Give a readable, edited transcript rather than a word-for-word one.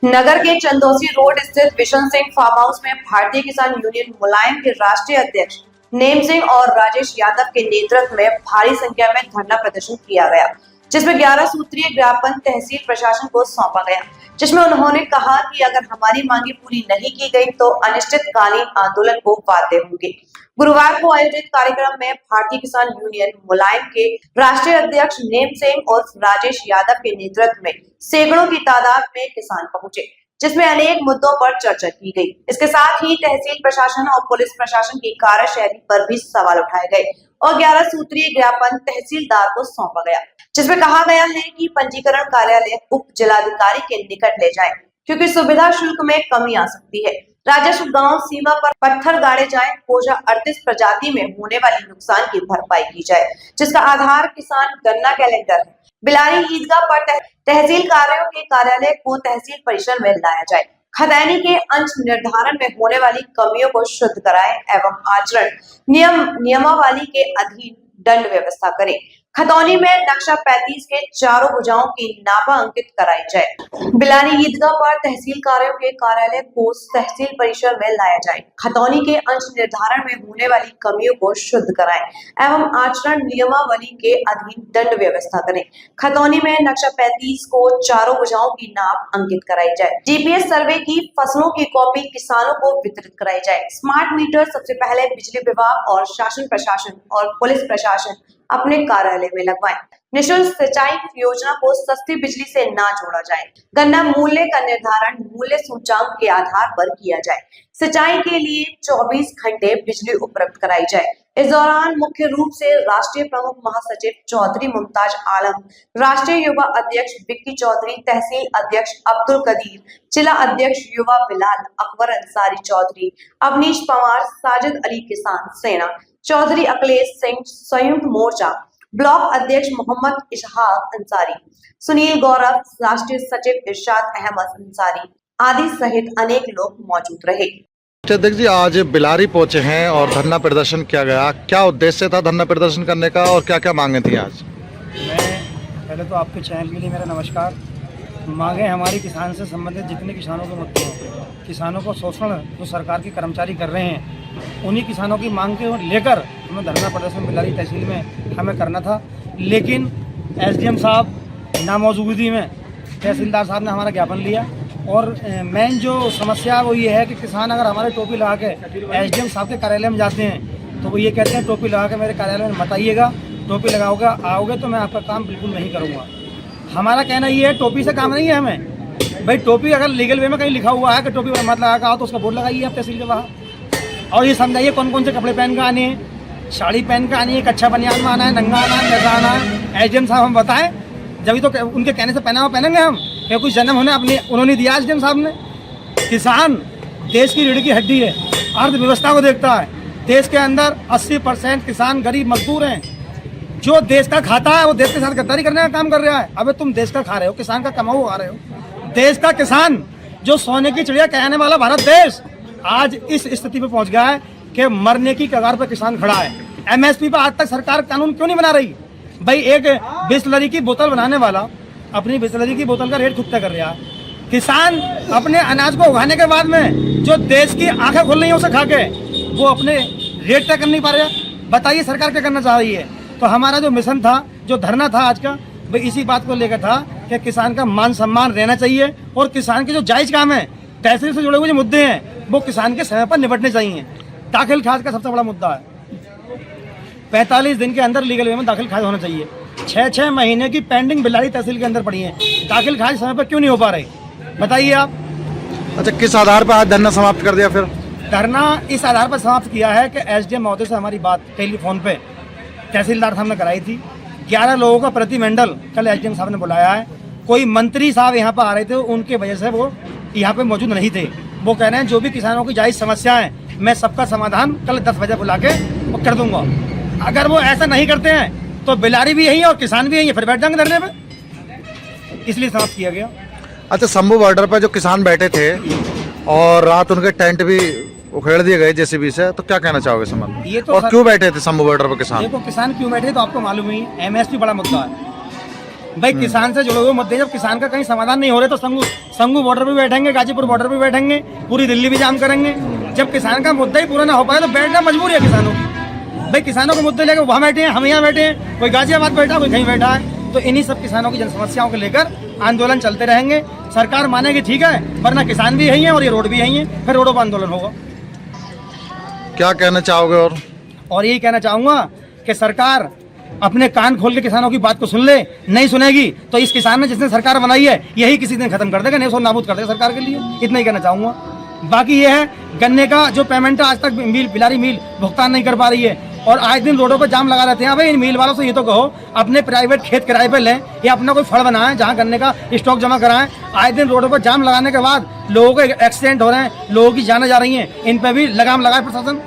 नगर के चंदौसी रोड स्थित Bishan Singh farm house में भारतीय किसान यूनियन मुलायम के राष्ट्रीय अध्यक्ष नेम सिंह और राजेश यादव के नेतृत्व में भारी संख्या में धरना प्रदर्शन किया गया, जिसमें 11 सूत्रीय ज्ञापन तहसील प्रशासन को सौंपा गया, जिसमें उन्होंने कहा कि अगर हमारी मांगे पूरी नहीं की गई तो अनिश्चितकालीन आंदोलन को बाध्य होंगे। गुरुवार को आयोजित कार्यक्रम में भारतीय किसान यूनियन मुलायम के राष्ट्रीय अध्यक्ष नेम सिंह और राजेश यादव के नेतृत्व में सैकड़ों की तादाद में किसान पहुंचे, जिसमें अनेक मुद्दों पर चर्चा की गई। इसके साथ ही तहसील प्रशासन और पुलिस प्रशासन की कार्यशैली पर भी सवाल उठाए गए और 11 सूत्रीय ज्ञापन तहसीलदार को सौंपा गया, जिसमें कहा गया है कि पंजीकरण कार्यालय उप जिलाधिकारी के निकट ले जाएं, क्योंकि सुविधा शुल्क में कमी आ सकती है। राजस्व गांव सीमा पर पत्थर गाड़े जाएं, कोजा 38 प्रजाति में होने वाली नुकसान की भरपाई की जाए, जिसका आधार किसान गन्ना कैलेंडर है। बिलारी ईदगाह पर तहसील कार्यों के कार्यालय को तहसील परिसर में लाया जाए। खदैनी के अंश निर्धारण में होने वाली कमियों को शुद्ध कराएं एवं आचरण नियमावली के अधीन दंड व्यवस्था करें। खतौनी में नक्शा 35 के चारों भुजाओं की नापा अंकित कराई जाए। बिलारी ईदगाह पर तहसील कार्यों के कार्यालय को तहसील परिसर में लाया जाए। खतौनी के अंश निर्धारण में होने वाली कमियों को शुद्ध कराएं एवं आचरण नियमावली के अधीन दंड व्यवस्था करें। खतौनी में नक्शा 35 को चारों भुजाओं की नाप अंकित कराई जाए। जीपीएस सर्वे की फसलों की कॉपी किसानों को वितरित कराई जाए। स्मार्ट मीटर सबसे पहले बिजली विभाग और शासन प्रशासन और पुलिस प्रशासन अपने कार्यालय में लगवाएं। निःशुल्क सिंचाई योजना को सस्ती बिजली से ना जोड़ा जाए। गन्ना मूल्य का निर्धारण मूल्य सूचकांक के आधार पर किया जाए। सिंचाई के लिए 24 घंटे बिजली उपलब्ध कराई जाए। इस दौरान मुख्य रूप से राष्ट्रीय प्रमुख महासचिव चौधरी मुमताज आलम, राष्ट्रीय युवा अध्यक्ष विक्की चौधरी, तहसील अध्यक्ष अब्दुल कदीर, जिला अध्यक्ष युवा बिलाल अकबर अंसारी चौधरी, अवनीश पवार, साजिद अली किसान सेना, चौधरी अखिलेश सिंह संयुक्त मोर्चा, ब्लॉक अध्यक्ष मोहम्मद इशहाक अंसारी, सुनील गौरव, राष्ट्रीय सचिव इरशाद अहमद अंसारी आदि सहित अनेक लोग मौजूद रहे। अध्यक्ष जी, आज बिलारी पहुंचे हैं और धरना प्रदर्शन किया गया, क्या उद्देश्य था धरना प्रदर्शन करने का और क्या क्या मांगे थी आज? मैं पहले तो आपके चैनल के लिए मेरा नमस्कार। मांगे हमारी किसान से संबंधित जितने किसानों के मुद्दे हैं, किसानों को शोषण जो सरकार के कर्मचारी कर रहे हैं, उन्हीं किसानों की मांग के लेकर हमें धरना प्रदर्शन बिलारी तहसील में हमें करना था। लेकिन एसडीएम साहब नामौजूदगी में तहसीलदार साहब ने हमारा ज्ञापन लिया और मेन जो समस्या वो ये है कि किसान अगर हमारे टोपी लगा के एसडीएम साहब के कार्यालय में जाते हैं तो वो ये कहते हैं टोपी लगा के मेरे कार्यालय में मत आइएगा, टोपी लगाओगे आओगे तो मैं आपका काम बिल्कुल नहीं करूँगा। हमारा कहना ये है टोपी से काम नहीं है हमें। भाई टोपी अगर लीगल वे में कहीं लिखा हुआ है कि टोपी मत लगा के आओ तो उसका बोर्ड लगाइए आप तहसील के बाहर, और ये समझाइए कौन कौन से कपड़े पहन कर आने हैं, साड़ी पहन कर आनी है, कच्छा बनियान में आना है, नंगा आना है, कैसा आना है। एसडीएम साहब हम बताएं, जब तो उनके कहने से पहना हुआ पहनेंगे हम, क्या कुछ जन्म होने अपने उन्होंने दिया एसडीएम साहब ने। किसान देश की रीढ़ की हड्डी है, अर्थव्यवस्था को देखता है। देश के अंदर 80% किसान गरीब मजदूर हैं। जो देश का खाता है वो देश के साथ गद्दारी करने का काम कर रहा है। अबे तुम देश का खा रहे हो, किसान का कमाओ खा रहे हो। देश का किसान जो सोने की चिड़िया कहने वाला भारत देश आज इस स्थिति पे पहुंच गया है कि मरने की कगार पर किसान खड़ा है। एमएसपी पर आज तक सरकार कानून क्यों नहीं बना रही? भाई एक बिस्लरी की बोतल बनाने वाला अपनी बिस्लरी की बोतल का रेट खुद तय कर रहा है। किसान अपने अनाज को उगाने के बाद में जो देश की आंखें खोल रही है उसे खा के वो अपने रेट तय कर नहीं पा रहा। बताइए सरकार क्या करना चाह रही है? तो हमारा जो मिशन था, जो धरना था आज का, भाई इसी बात को लेकर था कि किसान का मान सम्मान रहना चाहिए और किसान के जो जायज काम है, तहसील से जुड़े हुए जो मुद्दे हैं वो किसान के समय पर निपटने चाहिए। दाखिल खारिज का सबसे बड़ा मुद्दा है, 45 दिन के अंदर लीगल वे में दाखिल खारिज होना चाहिए। 6-6 महीने की पेंडिंग बिलारी तहसील के अंदर पड़ी है, दाखिल खारिज समय पर क्यों नहीं हो पा रही बताइए आप? अच्छा, किस आधार पर आज धरना समाप्त कर दिया? फिर धरना इस आधार पर समाप्त किया है कि एसडीएम महोदय से हमारी बात टेलीफोन पे तहसीलदार साहब ने कराई थी। 11 लोगों का प्रतिमंडल कल एसडीएम साहब ने बुलाया है। कोई मंत्री साहब यहाँ पर आ रहे थे, उनके वजह से वो यहाँ पे मौजूद नहीं थे। वो कह रहे हैं जो भी किसानों की जायज समस्याएं मैं सबका समाधान कल 10 बजे बुला के वो कर दूंगा। अगर वो ऐसा नहीं करते हैं तो बिलारी भी यही है और किसान भी यही है, फिर बैठ जाएंगे धरने पे, इसलिए समाप्त किया गया। अच्छा, शंभू बॉर्डर पर जो किसान बैठे थे और रात उनके टेंट भी उखेड़ दिए गए जेसीबी से, तो क्या कहना चाहोगे इस संबंध में? ये तो और सर- क्यों बैठे थे शंभू बॉर्डर पर किसान? देखो किसान क्यों बैठे तो आपको मालूम ही है, एमएसपी बड़ा मुद्दा है भाई। किसान से जुड़े हुए मुद्दे जब किसान का कहीं समाधान नहीं हो रहे तो संगू बॉर्डर पे बैठेंगे, गाजीपुर बॉर्डर पे बैठेंगे, पूरी दिल्ली भी जाम करेंगे। जब किसान का मुद्दा ही पूरा ना हो पाए तो बैठना मजबूरी है किसानों की भाई। किसानों के मुद्दे लेकर वहाँ बैठे हैं, हम यहाँ बैठे हैं, कोई गाजियाबाद बैठा, कोई कहीं बैठा है। तो इन्हीं सब किसानों की जन समस्याओं को लेकर आंदोलन चलते रहेंगे। सरकार मानेगी ठीक है, वरना किसान भी यही है और ये रोड भी यही है, फिर रोडों पर आंदोलन होगा। क्या कहना चाहोगे? और यही कहना चाहूंगा कि सरकार अपने कान खोल के किसानों की बात को सुन ले। नहीं सुनेगी तो इस किसान ने जिसने सरकार बनाई है यही किसी दिन खत्म कर देगा, नहीं सो नाबूद कर देगा सरकार के लिए। इतना ही कहना चाहूंगा। बाकी ये है, गन्ने का जो पेमेंट है आज तक बिलारी मिल भुगतान नहीं कर पा रही है और आज दिन रोडों पर जाम लगा रहते हैं। भाई इन मिल वालों से ये तो कहो अपने प्राइवेट खेत किराए पर लें या अपना कोई फड़ बनाएं जहां गन्ने का स्टॉक जमा कराएं। आज दिन रोडों पर जाम लगाने के बाद लोगों के एक्सीडेंट हो रहे हैं, लोगों की जानें जा रही हैं, इन पर भी लगाम लगाए प्रशासन।